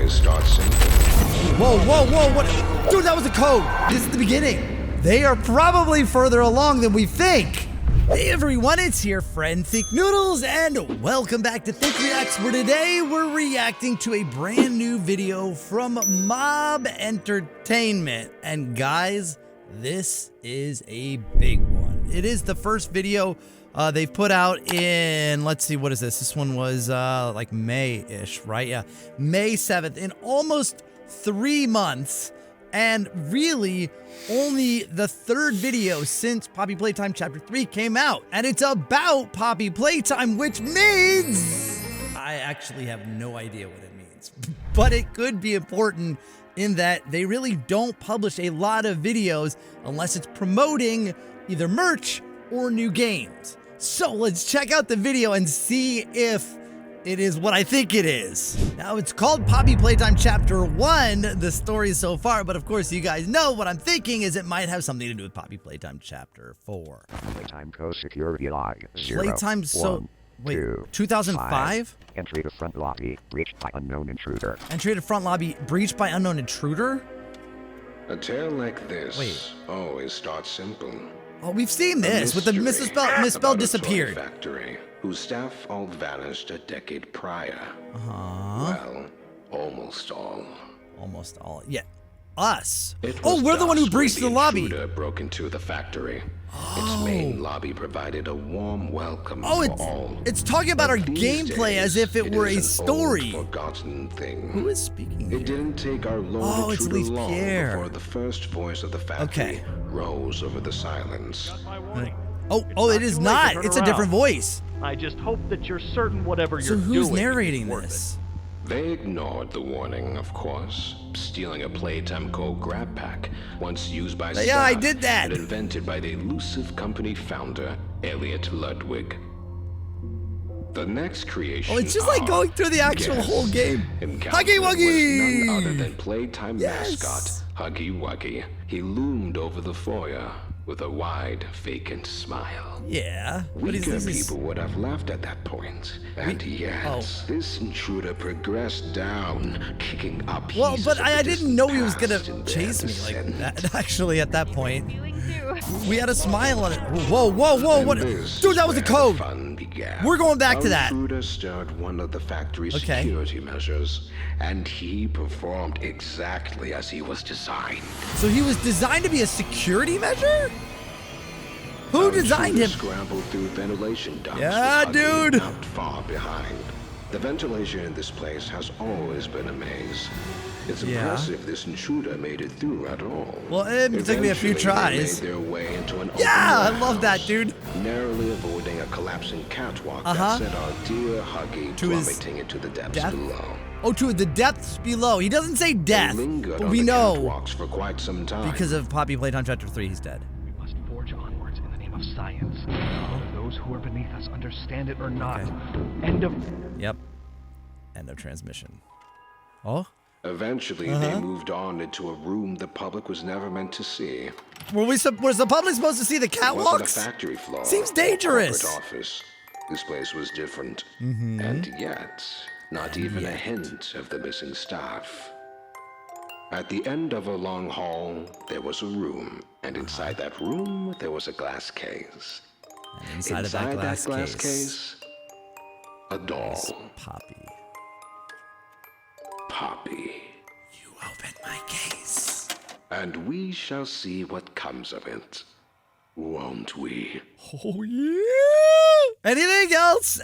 always start simple. Whoa, whoa, whoa, what? Dude, that was a code. This is the beginning. They are probably further along than we think. Hey everyone, it's your friend Thinknoodles, and welcome back to Think Reacts, where today we're reacting to a brand new video from Mob Entertainment. And guys, this is a big one. It is the first video they've put out in, let's see, what is this? This one was like May-ish, right? Yeah, May 7th, in almost 3 months. And really, only the third video since Poppy Playtime Chapter 3 came out. And it's about Poppy Playtime, which means... I actually have no idea what it means. But it could be important in that they really don't publish a lot of videos unless it's promoting either merch or new games. So let's check out the video and see if it is what I think it is. Now, it's called Poppy Playtime Chapter 1, the story so far, but of course you guys know what I'm thinking is it might have something to do with Poppy Playtime Chapter 4. Playtime co-security log 0, Playtime so... 1, wait, 2, 2005? 5. Entry to front lobby, breached by unknown intruder. Entry to front lobby, breached by unknown intruder? A tale like this Wait. always starts simple. Oh, we've seen this with the misspelled disappeared. Factory whose staff all vanished a decade prior. Well, almost all. Almost all. Yeah. Us. It Oh, was we're the one who dusk when breached the lobby. intruder broke into the factory. Oh. Its main lobby provided a warm welcome Oh, for all. it's talking about our But these gameplay as days, if it were a is an story. old, forgotten thing. Who is speaking here? It didn't take our Lord Oh, it's intruder Elise long Pierre. before the first voice of the factory rose over the silence. Oh, it is not. It's a different voice. I just hope that you're certain whatever So you're doing who's is narrating worth this? They ignored the warning, of course, stealing a Playtime Co. grab pack, once used by staff, I did that. and invented by the elusive company founder, Elliot Ludwig. The next creation. Oh, it's just like going through the actual whole game. Huggy Wuggy! Was none other than Playtime Yes. mascot, Huggy Wuggy. He loomed over the foyer with a wide, vacant smile. Yeah. What is Weaker this? people would have laughed at that point. And yet, this intruder progressed down, kicking up Well, pieces but of I the didn't know he was distant gonna past in their chase me like descent. that. Actually, at that point, we had a smile on it. Whoa, whoa, whoa! What? This Dude, is that was a where code. the fun began. We're going back to Our that. intruder stirred one of the factory's Okay. security measures, and he performed exactly as he was designed. So he was designed to be a security measure? Who designed him? Scrambled through ventilation ducts. Yeah, with Huggy dude. Not far behind. The ventilation in this place has always been a maze. It's Yeah. impressive this intruder made it through at all. Well, it took me a few Eventually, tries. They made their way into an Yeah, open I love that, warehouse, dude. narrowly avoiding a collapsing catwalk Uh-huh. that sent our dear Huggy To his plummeting into the depths death? below. Oh, to the depths below. He doesn't say death, They lingered but on we the know catwalks for quite some time. because of Poppy Playtime Chapter 3, he's dead. We must forge onwards in the name of science. Whether those who are beneath us understand it or not. End of... Yep. End of transmission. Oh? Eventually, they moved on into a room the public was never meant to see. Was the public supposed to see the It wasn't a catwalks? factory floor. Seems or dangerous. corporate office. This place was different. And yet, not even a hint of the missing staff. At the end of a long hall, there was a room. And inside that room, there was a glass case. And inside of that glass case, a doll. is Poppy. Poppy. You opened my case. And we shall see what comes of it. Won't we? Oh, yeah. Anything else?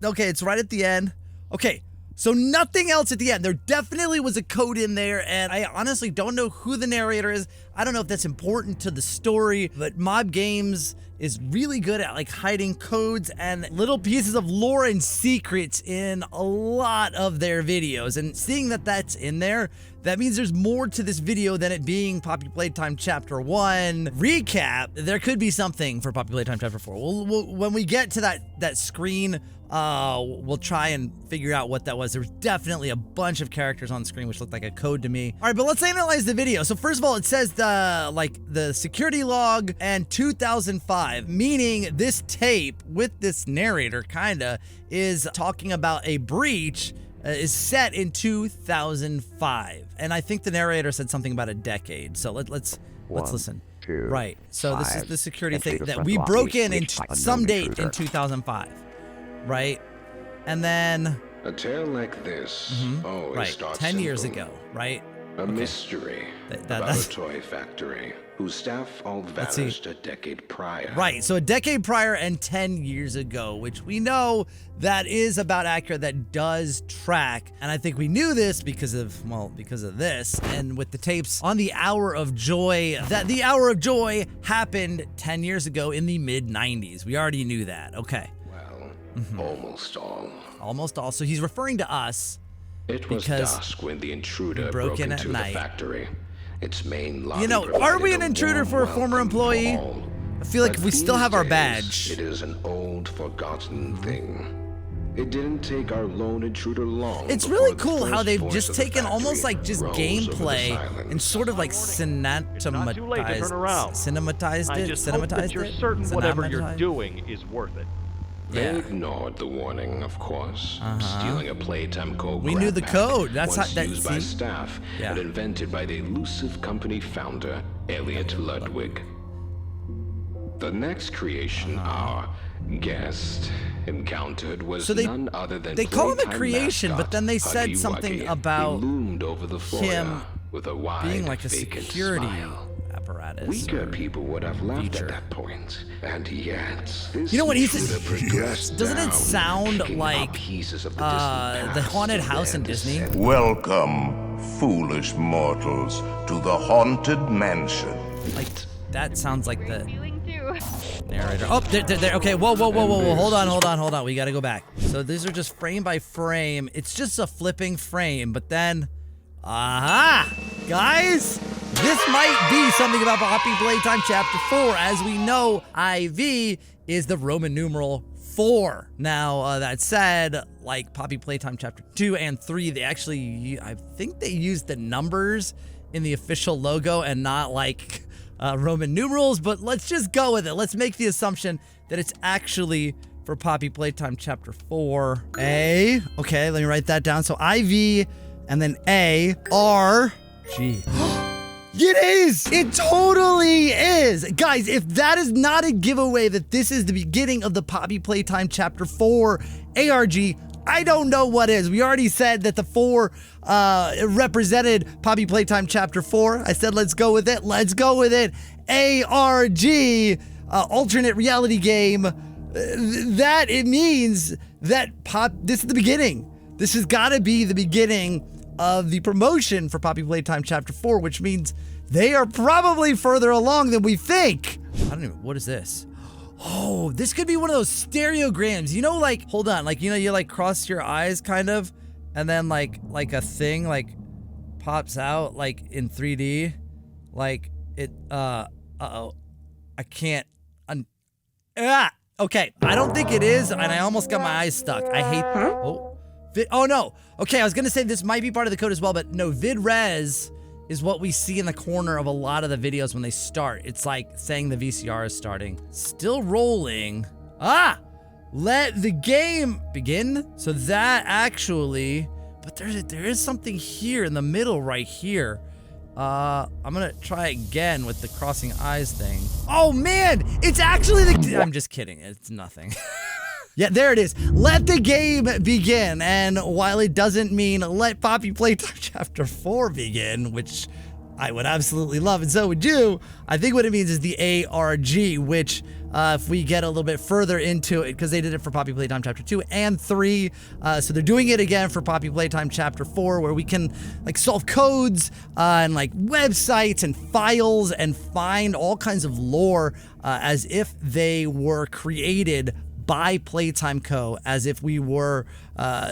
Okay, it's right at the end. Okay, so nothing else at the end. There definitely was a code in there, and I honestly don't know who the narrator is. I don't know if that's important to the story, but Mob Games is really good at like hiding codes and little pieces of lore and secrets in a lot of their videos. And seeing that that's in there, that means there's more to this video than it being Poppy Playtime Chapter 1 recap. There could be something for Poppy Playtime Chapter 4. We'll when we get to that screen, we'll try and figure out what that was. There's definitely a bunch of characters on screen which looked like a code to me. All right, but let's analyze the video. So first of all, it says the security log and 2005, meaning this tape with this narrator kinda is talking about a breach is set in 2005. And I think the narrator said something about a decade. So let's listen. 2, Right. So this is 5, the security entry thing to that front we lobby, broke in reached by some unknown date in intruder. 2005. Right? And then, A tale like this always right, starts 10 years simple. ago, right? A mystery about that's- a toy factory whose staff all see. vanished a decade prior. Right, so a decade prior and 10 years ago, which we know that is about accurate, that does track. And I think we knew this because of this. And with the tapes on the Hour of Joy, that the Hour of Joy happened 10 years ago in the mid-90s. We already knew that. Okay, Well, almost all. almost all. So he's referring to us. It was Because dusk when the intruder broke in at into the night. factory. Its main lobby You know, are provided we an a intruder warm for a former welcome employee? all. I feel like But we still these have our days, badge. It is an old, forgotten thing. It didn't take our lone intruder long. It's before really the cool how first they've voice just of the taken almost factory like just rose over the gameplay silence. and sort of like It's not too late to turn around. cinematized I it, just hope that cinematized you're it, certain whatever you're cinematized? doing is worth it. They Yeah. ignored the warning, of course. Stealing a Playtime code. We knew the code. That's once how- used by see? staff Yeah. and invented by the elusive company founder Elliot Ludwig. The next creation our guest encountered was So they- none other than they call him a Playtime creation, but mascot then they said Huggy something Wuggy. about He loomed over the floor him with a wide, being like a vacant security smile. apparatus. Weaker or- people would have laughed feature. at that point, and yet this You know what he intruder says? progressed Doesn't it down, sound picking like, up pieces of the, the distant haunted past house in and Disney? descent. Welcome, foolish mortals, to the haunted mansion. Like, that sounds like the Feeling too. narrator. Oh, there. Okay, whoa. Hold on. We gotta go back. So these are just frame by frame. It's just a flipping frame, but then, aha! Guys, this might be something about Poppy Playtime Chapter 4. As we know, IV is the Roman numeral 4. Now, that said, like Poppy Playtime Chapter 2 and 3, they actually, I think they used the numbers in the official logo and not like Roman numerals, but let's just go with it. Let's make the assumption that it's actually for Poppy Playtime Chapter 4. A, okay, let me write that down. So IV and then A, R, G. It is! It totally is! Guys, if that is not a giveaway that this is the beginning of the Poppy Playtime Chapter 4 ARG, I don't know what is. We already said that the 4 represented Poppy Playtime Chapter 4. I said let's go with it. Let's go with it. ARG, alternate reality game. That it means that this is the beginning. This has got to be the beginning of the promotion for Poppy Playtime Chapter 4, which means they are probably further along than we think. I don't even, what is this? Oh, this could be one of those stereograms. You know, like, hold on, like, you know, you like cross your eyes kind of, and then like a thing like pops out like in 3D. Like it, uh-oh. I can't, okay, I don't think it is, and I almost got my eyes stuck. I hate, oh no. Okay, I was gonna say this might be part of the code as well, but no, vid-res is what we see in the corner of a lot of the videos when they start. It's like saying the VCR is starting. Still rolling. Let the game begin. So that actually, but there is something here in the middle right here. I'm gonna try again with the crossing eyes thing. Oh man, it's actually I'm just kidding, it's nothing. Yeah, there it is. Let the game begin. And while it doesn't mean let Poppy Playtime Chapter 4 begin, which I would absolutely love, and so would you, I think what it means is the ARG, which if we get a little bit further into it, because they did it for Poppy Playtime Chapter 2 and 3, so they're doing it again for Poppy Playtime Chapter 4, where we can like solve codes and like websites and files and find all kinds of lore as if they were created by Playtime Co., as if we were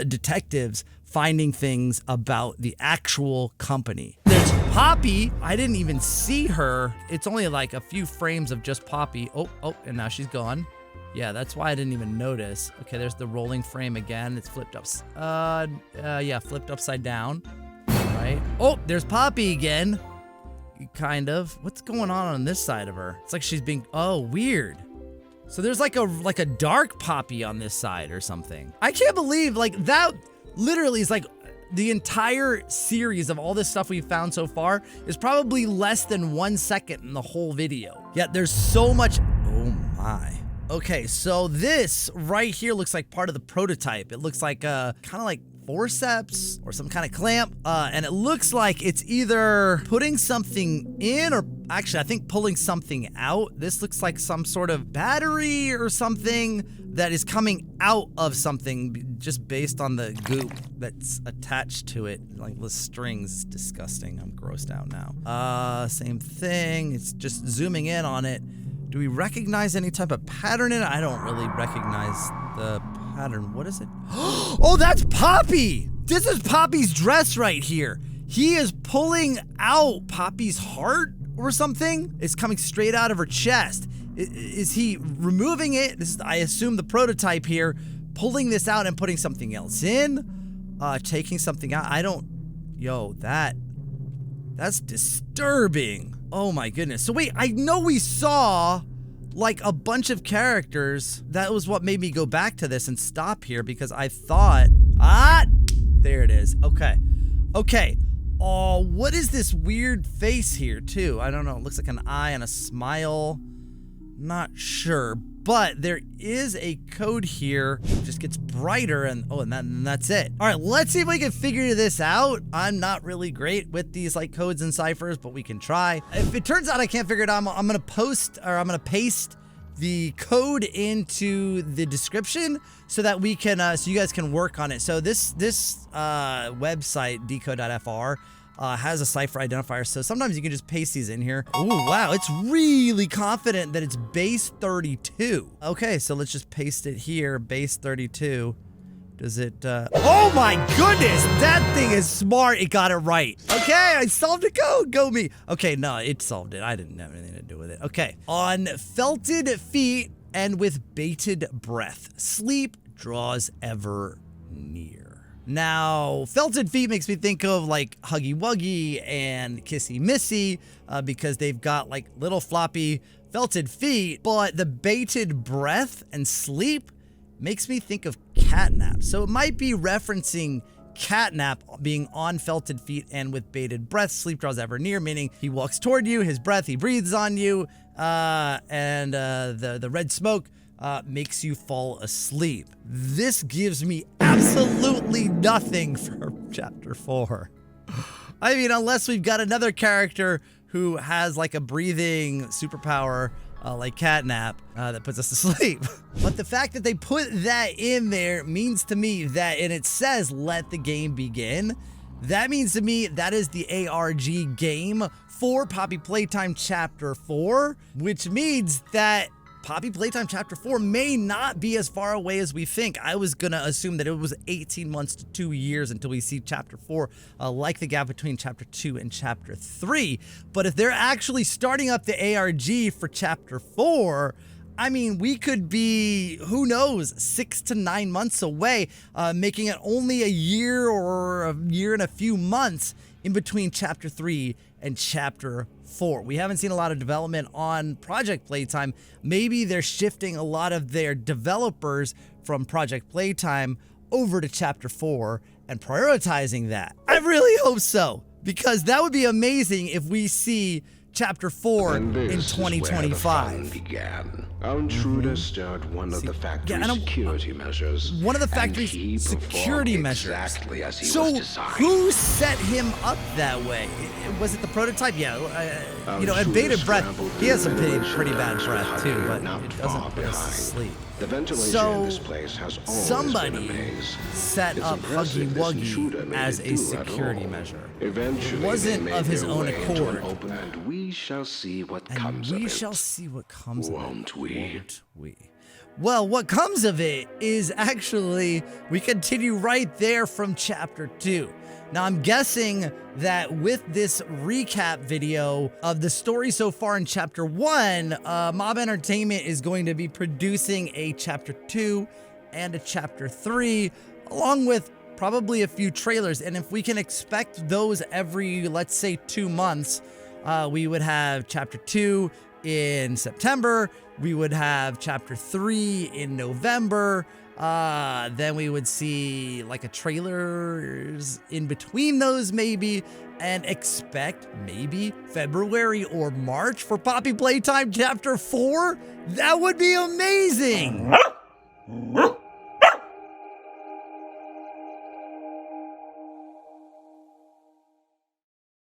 detectives finding things about the actual company. There's Poppy. I didn't even see her. It's only like a few frames of just Poppy. Oh, and now she's gone. Yeah, that's why I didn't even notice. Okay, there's the rolling frame again. It's flipped up. Flipped upside down. Right. Oh, there's Poppy again. Kind of. What's going on this side of her? It's like she's being, weird. So there's like a dark Poppy on this side or something. I can't believe like that literally is like the entire series of all this stuff we've found so far is probably less than 1 second in the whole video. Yet there's so much. Oh my. Okay, so this right here looks like part of the prototype. It looks like kind of like forceps or some kind of clamp, and it looks like it's either putting something in or actually I think pulling something out. This looks like some sort of battery or something that is coming out of something just based on the goop that's attached to it, like the strings. It's disgusting. I'm grossed out now. Same thing. It's just zooming in on it. Do we recognize any type of pattern in it? I don't really recognize the pattern. What is it? Oh, that's Poppy! This is Poppy's dress right here. He is pulling out Poppy's heart or something. It's coming straight out of her chest. Is he removing it? This is, I assume, the prototype here. Pulling this out and putting something else in? Taking something out? I don't... Yo, that's disturbing. Oh my goodness. So wait, I know we saw like a bunch of characters. That was what made me go back to this and stop here because I thought, there it is. Okay. Oh, what is this weird face here too? I don't know. It looks like an eye and a smile. Not sure, but there is a code here. It just gets brighter and that's it. All right, let's see if we can figure this out. I'm not really great with these like codes and ciphers, but we can try. If it turns out I can't figure it out, I'm gonna paste the code into the description so that we can, so you guys can work on it. So this website, decode.fr, has a cipher identifier, so sometimes you can just paste these in here. Oh wow, it's really confident that it's base 32. Okay, so let's just paste it here, base 32. Does it, oh my goodness, that thing is smart, it got it right. Okay, I solved a code, go me. Okay, no, it solved it, I didn't have anything to do with it. Okay, on felted feet and with bated breath, sleep draws ever near. Now, felted feet makes me think of like Huggy Wuggy and Kissy Missy because they've got like little floppy felted feet, but the bated breath and sleep makes me think of catnap. So it might be referencing catnap being on felted feet and with bated breath, sleep draws ever near, meaning he walks toward you, his breath, he breathes on you, and the red smoke makes you fall asleep. This gives me absolutely nothing for chapter 4. I mean, unless we've got another character who has like a breathing superpower like catnap that puts us to sleep. But the fact that they put that in there means to me that, and it says let the game begin, that means to me that is the ARG game for Poppy Playtime Chapter 4, which means that Poppy Playtime Chapter 4 may not be as far away as we think. I was gonna assume that it was 18 months to 2 years until we see Chapter 4, like the gap between Chapter 2 and Chapter 3. But if they're actually starting up the ARG for Chapter 4, I mean, we could be, who knows, 6 to 9 months away, making it only a year or a year and a few months in between Chapter 3 and Chapter 4. We haven't seen a lot of development on Project Playtime. Maybe they're shifting a lot of their developers from Project Playtime over to Chapter 4 and prioritizing that. I really hope so, because that would be amazing if we see Chapter 4 in 2025. Began. Our intruder stirred one of the factory's security measures. One of the factory's security measures. Exactly as he was So designed. who set him up that way? Was it the prototype? Yeah, you know, at bated breath, he has some pretty bad breath too, but it doesn't put us to sleep. The ventilation So in this place has always somebody been a maze. set It's up impressive Huggy this Wuggy intruder made as it a through at security all. measure. Eventually, It wasn't they of made his their own way into an accord. open, and we shall see what comes And of we it. shall see what comes of it. Won't we? Won't we? Well, what comes of it is actually we continue right there from Chapter 2. Now, I'm guessing that with this recap video of the story so far in Chapter 1, Mob Entertainment is going to be producing a Chapter 2 and a Chapter 3, along with probably a few trailers. And if we can expect those every, let's say, 2 months, we would have Chapter 2 in September, we would have Chapter 3 in November, Then we would see like a trailer in between those maybe, and expect maybe February or March for Poppy Playtime Chapter 4. That would be amazing.